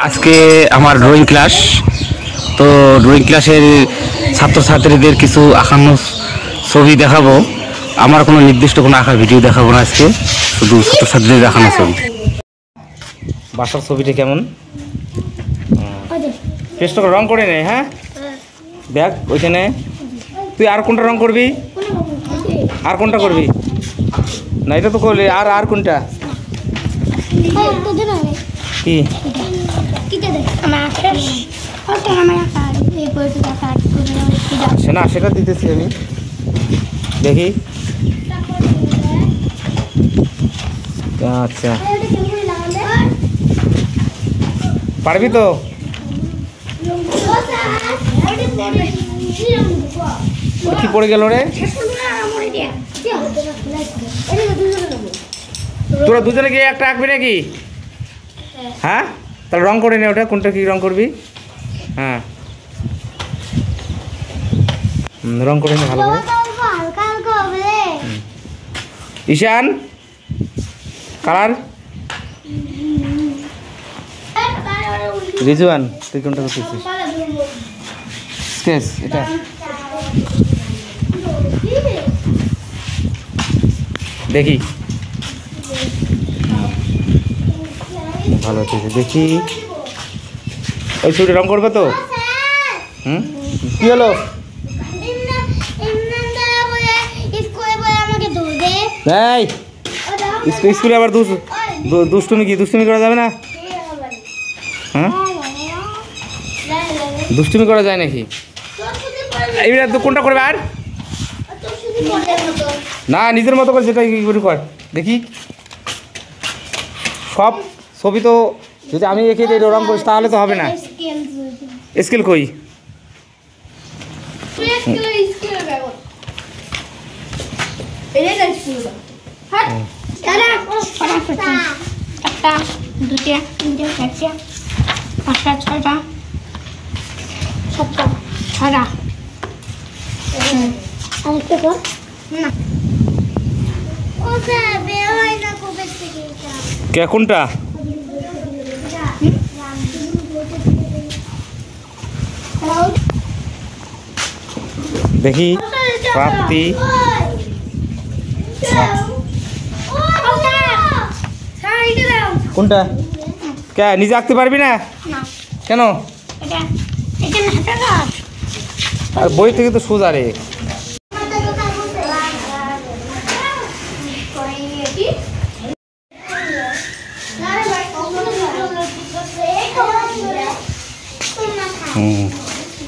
আজকে আমার drawing class. তো ড্রয়িং ক্লাসের ছাত্রছাত্রীদের কিছু আঁকানো ছবি দেখাবো। আমার কোনো নির্দিষ্ট কোনো আঁকার ভিডিও দেখাবো না আজকে, শুধু ছাত্রছাত্রীদের দেখানো ছবি। বাসার ছবিটা কেমন চেষ্টা করে রং করে নে। হ্যাঁ দেখ ওইখানে তুই আর কোনটা রং করবি, আর কোনটা করবি না, এটা তো করলি। আর আর কোনটা কি না সেটা দিতেছি আমি, দেখি। আচ্ছা পারবি তো? কি পড়ে গেল রে? তোরা দুজনে গিয়ে একটা আঁকবি নাকি? হ্যাঁ তাহলে রং করে নে ওটা, কোনটা কি রং করবি? হ্যাঁ রং করে নে ভালো করে। ঈশান কালার, রিজওয়ান তুই কোনটা করতেছিস? স্কেচ এটা দেখি ভালো হচ্ছে, দেখি ওই ছবিটা রং করবে তো? কি হলো? স্কুলে আবার দুষ্টুমি কি? দুষ্টুমি করা যাবে না? হ্যাঁ দুষ্টুমি করা যায় নাকি? এইবার তো কোনটা করবে? আর না নিজের মতো করে যেটা কর দেখি। সব ছবি তো যদি আমি এঁকে দিই রং করিস তাহলে তো হবে না। স্কেল কই? একটা দুটা তিনটা চারটা পাঁচটা ছয়টা সাতটা ছয়টা আরেকটা কর না। কে কোনটা? দেখি প্রাপ্তি কোনটা? কে নিজে আঁকতে পারবি না কেন? আর বই থেকে তো সোজা রে।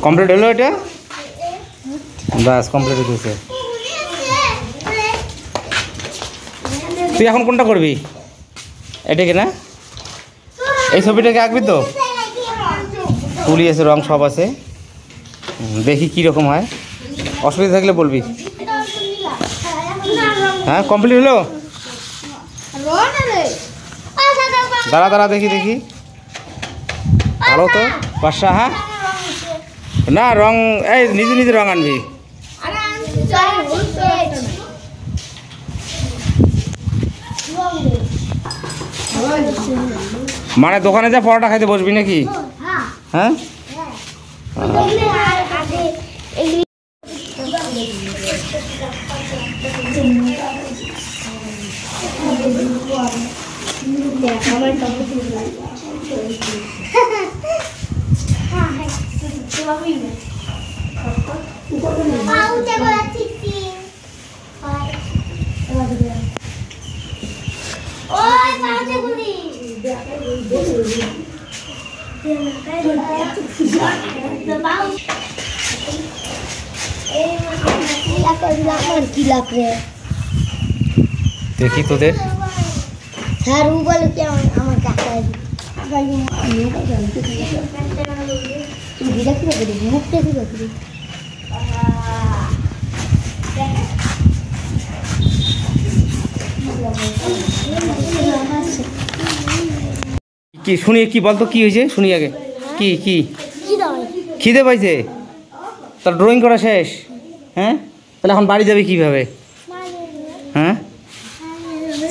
কমপ্লিট হলো এটা? বাস কমপ্লিট হয়েছে। তুই এখন কোনটা করবি? এটাকে না, এই ছবিটাকে আঁকবি তো? তুলি আছে, রং সব আছে, দেখি কীরকম হয়। অসুবিধা থাকলে বলবি। হ্যাঁ কমপ্লিট হলো? দাঁড়া দাঁড়া দেখি দেখি, ভালো তো বাসা। হ্যাঁ না রং এই নিজে নিজে রং আনবি। মানে দোকানে যা পরোটা খাইতে বসবি নাকি? হ্যাঁ দেখি তোদের। হ্যাঁ রু বলে কি আমার কাকা কি শুনি, কি বলতো কি হয়েছে শুনি আগে। কি কি খিদে পাইছে? তার ড্রয়িং করা শেষ? হ্যাঁ তাহলে এখন বাড়ি যাবে কিভাবে? হ্যাঁ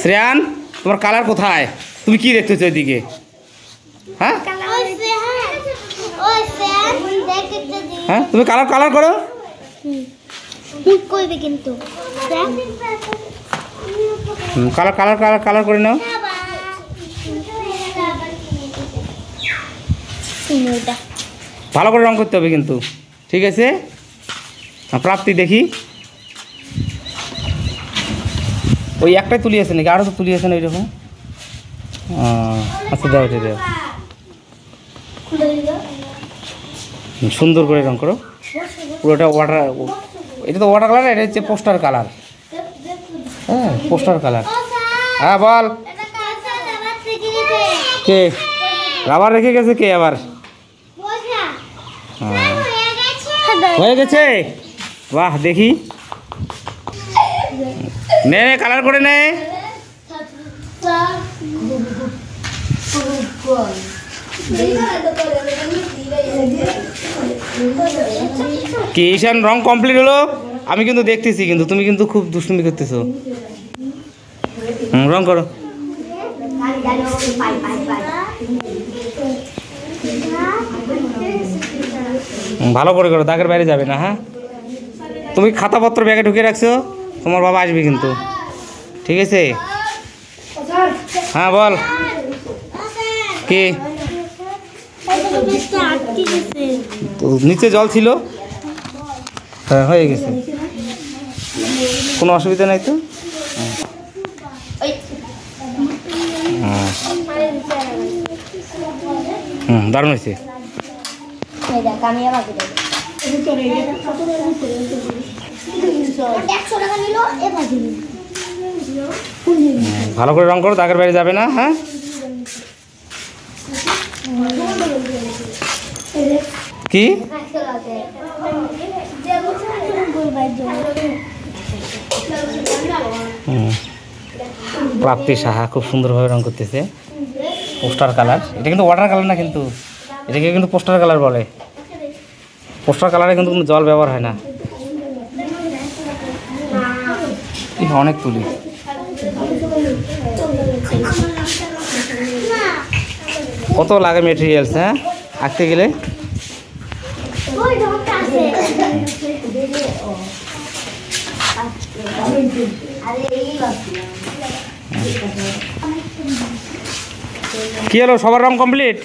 শ্রেয়ান তোমার কালার কোথায়? তুমি কি দেখতেছো এদিকে? হ্যাঁ ওই ফ্যান দেখতে দিই হ্যাঁ তুমি কালার কালার করো। ঠিক করবে কিন্তু কালার কালার কালার কালার করে নাও। ভালো করে রং করতে হবে কিন্তু, ঠিক আছে। প্রাপ্তি দেখি, ওই একটাই তুলি আছে নাকি, আরও তো তুলি আছে না ওইরকম? আচ্ছা দাও, এটা দাও, সুন্দর করে রং করো পুরোটা। ওয়াটার, এটা তো ওয়াটার কালার, এটা হচ্ছে পোস্টার কালার। হ্যাঁ পোস্টার কালার। হ্যাঁ বল, কে রাবার রেখে গেছে কে আবার? হয়ে গেছে, বাহ দেখি, নে কালার করে নে। কি ঈশান রং কমপ্লিট হলো? আমি কিন্তু দেখতেছি, কিন্তু তুমি কিন্তু খুব দুষ্টুমি করতেছো। রং করো। ভালো করে করো, দাগের বাইরে যাবে না। হ্যাঁ তুমি খাতাপত্র ব্যাগে ঢুকে রাখছো, তোমার বাবা আসবে কিন্তু, ঠিক আছে। হ্যাঁ বল, কি তো নিচে জল ছিল? হ্যাঁ হয়ে গেছে, কোনো অসুবিধা নাই তো। দারুণ হয়েছে। ভালো করে রং করো, দাগের বাইরে যাবে না। হ্যাঁ কি প্রাপ্তি সাহা খুব সুন্দরভাবে রং করতেছে। পোস্টার কালার, এটা কিন্তু ওয়াটার কালার না, কিন্তু এটাকে কিন্তু পোস্টার কালার বলে। পোস্টার কালারে কিন্তু কোনো জল ব্যবহার হয় না। অনেক তুলি, কত লাগে মেটেরিয়ালস। হ্যাঁ আঁকতে গেলে কি হলো, সবার রং কমপ্লিট?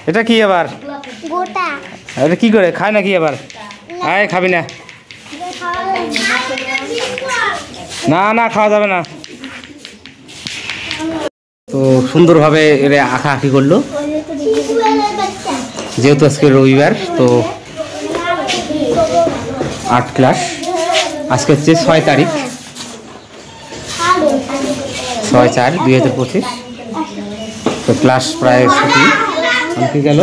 এটা কি আবার? এটা কি করে খায় নাকি আবার? আয় খাবি না? না না খাওয়া যাবে না। তো সুন্দরভাবে এরা আঁকা আঁকি করলো, যেহেতু আজকে রবিবার। তো 8 ক্লাস, আজকে হচ্ছে 6 তারিখ, 6/4/2025। তো ক্লাস প্রায় ছুটি আনতে গেল।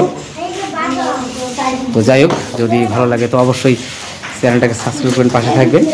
তো যাই হোক, যদি ভালো লাগে তো অবশ্যই চ্যানেলটাকে সাবস্ক্রাইব করে পাশে থাকবেন।